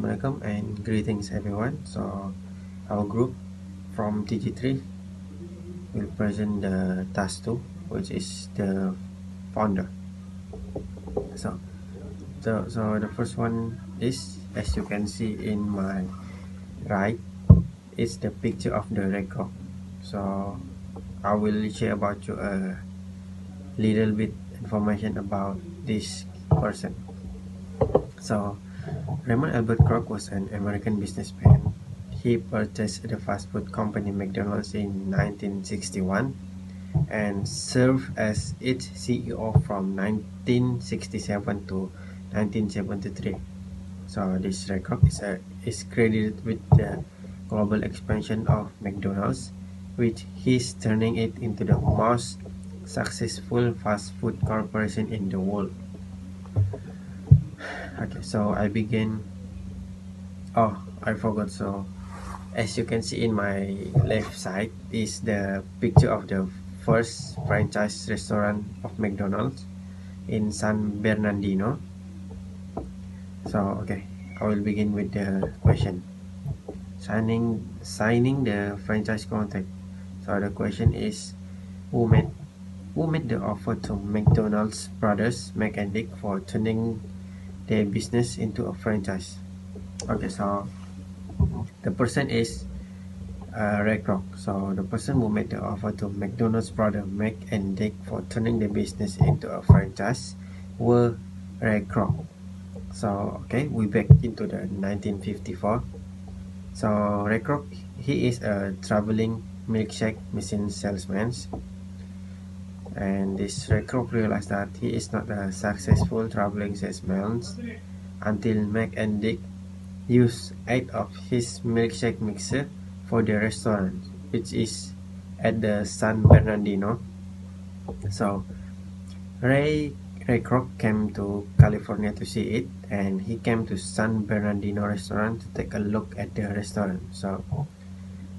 Assalamualaikum and greetings everyone. So our group from TG3 will present the task 2, which is the founder. So, so the first one is, as you can see in my right, it's the picture of the record. So I will share about you a little bit information about this person. So Raymond Albert Kroc was an American businessman. He purchased the fast food company McDonald's in 1961 and served as its CEO from 1967 to 1973. So this record is credited with the global expansion of McDonald's, which is turning it into the most successful fast food corporation in the world. Okay, so I begin. Oh, I forgot. So as you can see in my left side is the picture of the first franchise restaurant of McDonald's in San Bernardino. So okay, I will begin with the question. Signing the franchise contract. So the question is, who made the offer to McDonald's brothers Mac and Dick for turning their business into a franchise? Okay, so the person is Ray Kroc. So the person who made the offer to McDonald's brother Mac and Dick for turning the business into a franchise were Ray Kroc. So okay, we back into the 1954. So Ray Kroc, he is a traveling milkshake machine salesman, and this Ray Kroc realized that he is not a successful traveling salesman until Mac and Dick used 8 of his milkshake mixer for the restaurant, which is at the San Bernardino. So Ray Kroc came to California to see it, and he came to San Bernardino restaurant to take a look at the restaurant. So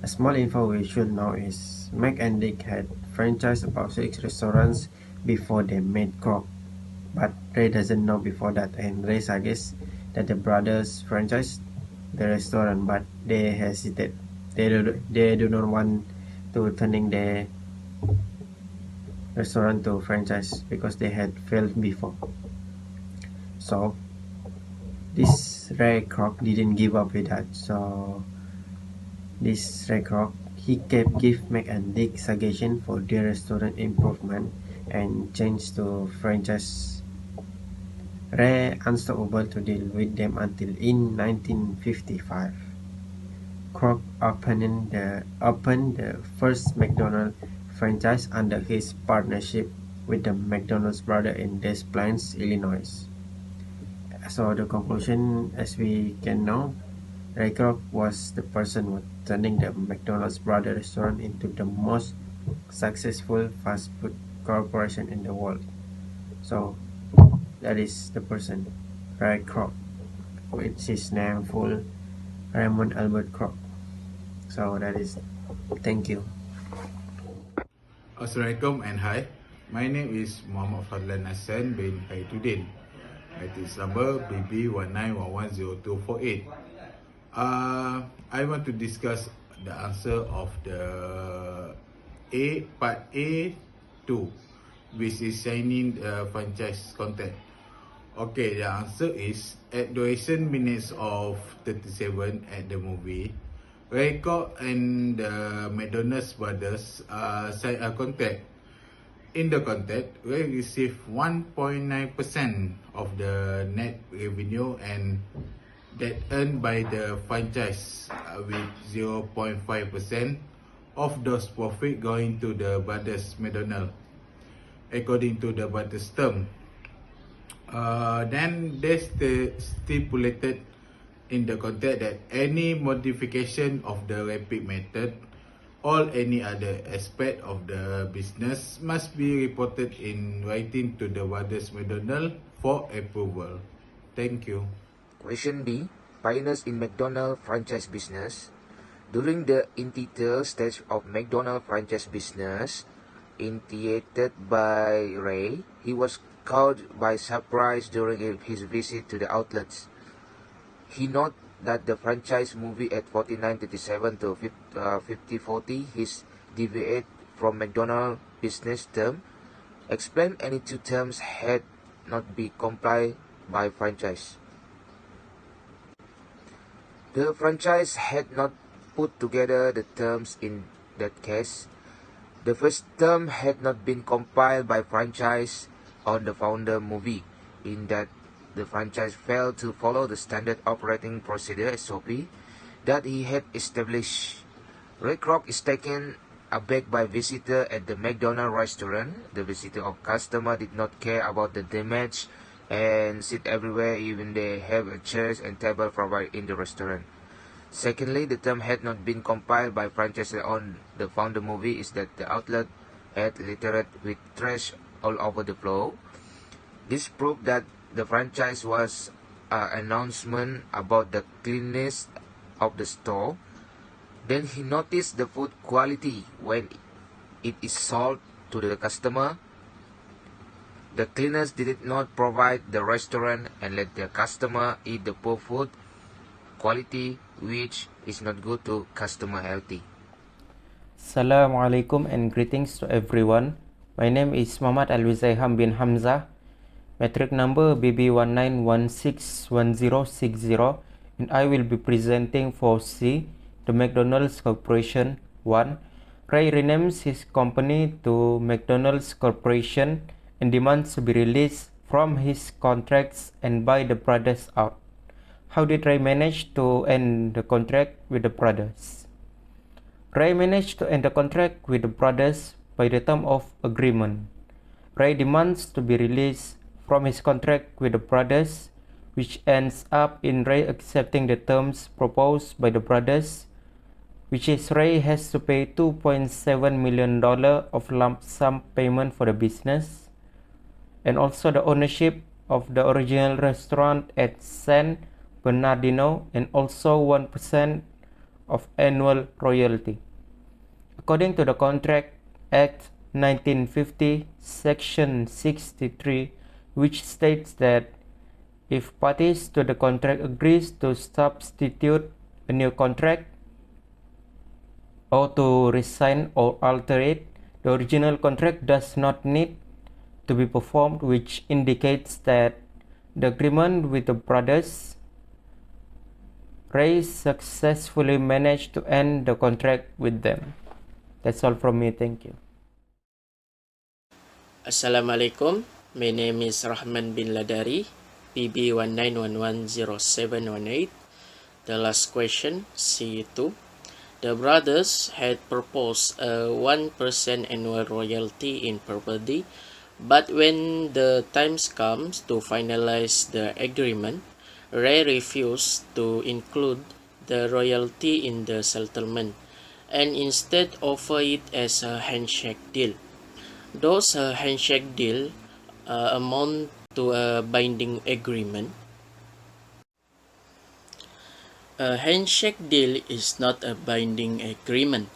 a small info we should know is Mac and Dick had franchised about 6 restaurants before they met Kroc, but Ray doesn't know before that, and Ray suggests that the brothers franchised the restaurant, but they hesitate. They do not want to turning their restaurant to franchise because they had failed before. So this Ray Kroc didn't give up with that. So this Ray Kroc, he kept give Mac and Dick suggestion for their restaurant improvement and changed to franchise. Ray unstoppable to deal with them until in 1955. Kroc opened the first McDonald's franchise under his partnership with the McDonald's brother in Des Plaines, Illinois. So the conclusion, as we can know, Ray Kroc was the person who turning the McDonald's brother restaurant into the most successful fast food corporation in the world. So that is the person, Ray Kroc, which is name full Raymond Albert Kroc. So that is, thank you. Assalamualaikum and hi. My name is Muhammad Fadlan Hassan bin Haituddin. It is number BT20403. I want to discuss the answer of the part A2, which is signing the franchise contract. Okay, the answer is at duration minutes of 37 at the movie. Ray Kroc and the McDonald's brothers signed a contract. In the contract, Ray received 1.9% of the net revenue and that earned by the franchise, with 0.5% of those profit going to the brothers McDonald, according to the brothers term. Then they stipulated in the contract that any modification of the rapid method or any other aspect of the business must be reported in writing to the brothers McDonald for approval. Thank you. Question B. Pioneers in McDonald franchise business. During the initial stage of McDonald franchise business, initiated by Ray, he was caught by surprise during his visit to the outlets. He noted that the franchise movie at 4937 to 5040 is deviate from McDonald's business term. Explain any two terms had not be complied by franchise. The franchise had not put together the terms in that case. The first term had not been compiled by franchise on the founder movie, in that the franchise failed to follow the standard operating procedure (SOP) that he had established. Ray Kroc is taken aback by visitor at the McDonald's restaurant. The visitor or customer did not care about the damage and sit everywhere, even they have a chairs and table provided in the restaurant. Secondly, the term had not been compiled by franchisor on the founder movie is that the outlet had littered with trash all over the floor. This proved that the franchise was an announcement about the cleanliness of the store. Then he noticed the food quality when it is sold to the customer. The cleaners did not provide the restaurant and let the customer eat the poor food quality, which is not good to customer healthy. Assalamualaikum and greetings to everyone. My name is Muhammad Alwizayham bin Hamzah. Metric number BB19161060, and I will be presenting for C, the McDonald's Corporation. 1. Ray renames his company to McDonald's Corporation and demands to be released from his contracts and buy the brothers out. How did Ray manage to end the contract with the brothers? Ray managed to end the contract with the brothers by the term of agreement. Ray demands to be released from his contract with the brothers, which ends up in Ray accepting the terms proposed by the brothers, which is Ray has to pay $2.7 million of lump sum payment for the business, and also the ownership of the original restaurant at San Bernardino, and also 1% of annual royalty. According to the Contract Act 1950, Section 63, which states that if parties to the contract agrees to substitute a new contract or to resign or alter it, the original contract does not need to be performed, which indicates that the agreement with the brothers Ray successfully managed to end the contract with them. That's all from me. Thank you. Assalamualaikum. My name is Rahman bin Ladari, PB19110718. The last question, C2. The brothers had proposed a 1% annual royalty in property, but when the time comes to finalize the agreement, Ray refused to include the royalty in the settlement and instead offer it as a handshake deal. Those handshake deal amount to a binding agreement. A handshake deal is not a binding agreement.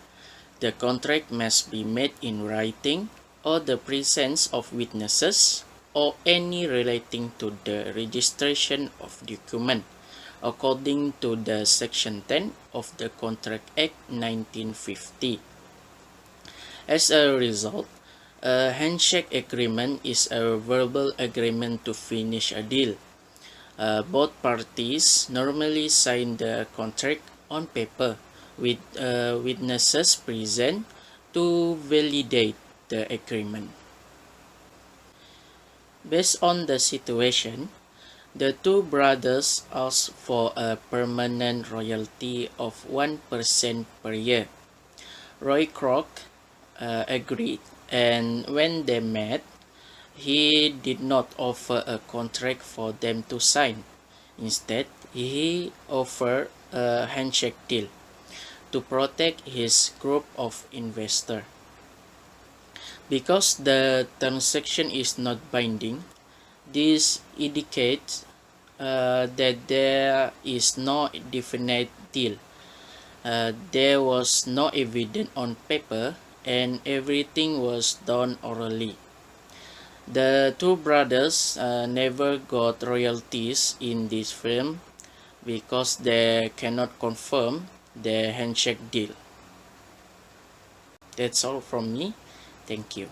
The contract must be made in writing or the presence of witnesses or any relating to the registration of document, according to the Section 10 of the Contract Act 1950. As a result, a handshake agreement is a verbal agreement to finish a deal. Both parties normally sign the contract on paper with witnesses present to validate the agreement. Based on the situation, the two brothers asked for a permanent royalty of 1% per year. Roy Kroc agreed, and when they met, he did not offer a contract for them to sign. Instead, he offered a handshake deal to protect his group of investors. Because the transaction is not binding, this indicates that there is no definite deal. There was no evidence on paper, and everything was done orally. The two brothers never got royalties in this film, because they cannot confirm the handshake deal. That's all from me. Thank you.